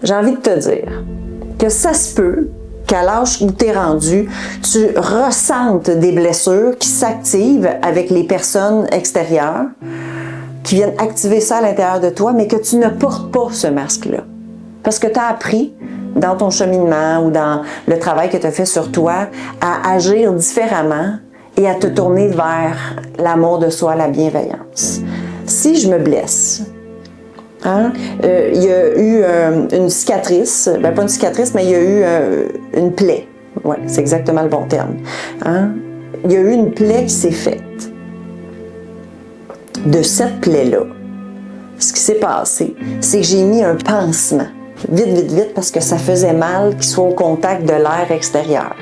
j'ai envie de te dire que ça se peut qu'à l'âge où tu es rendu, tu ressentes des blessures qui s'activent avec les personnes extérieures, qui viennent activer ça à l'intérieur de toi, mais que tu ne portes pas ce masque-là. Parce que tu as appris dans ton cheminement ou dans le travail que tu as fait sur toi à agir différemment et à te tourner vers l'amour de soi, la bienveillance. Si je me blesse, il y a eu une cicatrice, pas une cicatrice, mais il y a eu une plaie. Oui, c'est exactement le bon terme. Il y a eu une plaie qui s'est faite. De cette plaie-là, ce qui s'est passé, c'est que j'ai mis un pansement. Vite, parce que ça faisait mal qu'il soit au contact de l'air extérieur.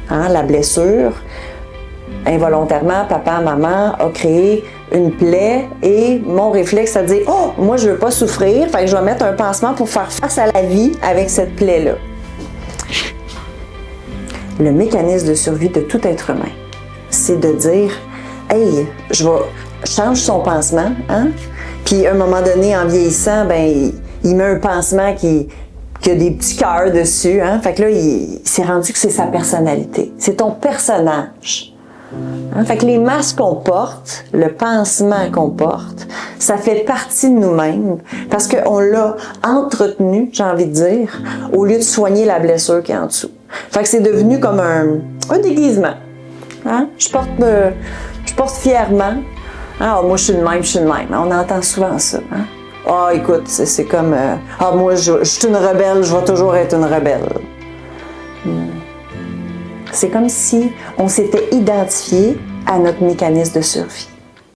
La blessure, involontairement, papa, maman a créé une plaie et mon réflexe a dit « Oh, moi je veux pas souffrir, fait que je vais mettre un pansement pour faire face à la vie avec cette plaie-là. » Le mécanisme de survie de tout être humain, c'est de dire « Hey, change son pansement, Puis à un moment donné, en vieillissant, il met un pansement qui a des petits cœurs dessus, Fait que là, il s'est rendu que c'est sa personnalité. C'est ton personnage. Fait que les masques qu'on porte, le pansement qu'on porte, ça fait partie de nous-mêmes parce qu'on l'a entretenu, j'ai envie de dire, au lieu de soigner la blessure qui est en dessous. Fait que c'est devenu comme un déguisement. Je porte fièrement. Moi, je suis de même. On entend souvent ça. Écoute, c'est comme... moi, je suis une rebelle, je vais toujours être une rebelle. C'est comme si on s'était identifié à notre mécanisme de survie.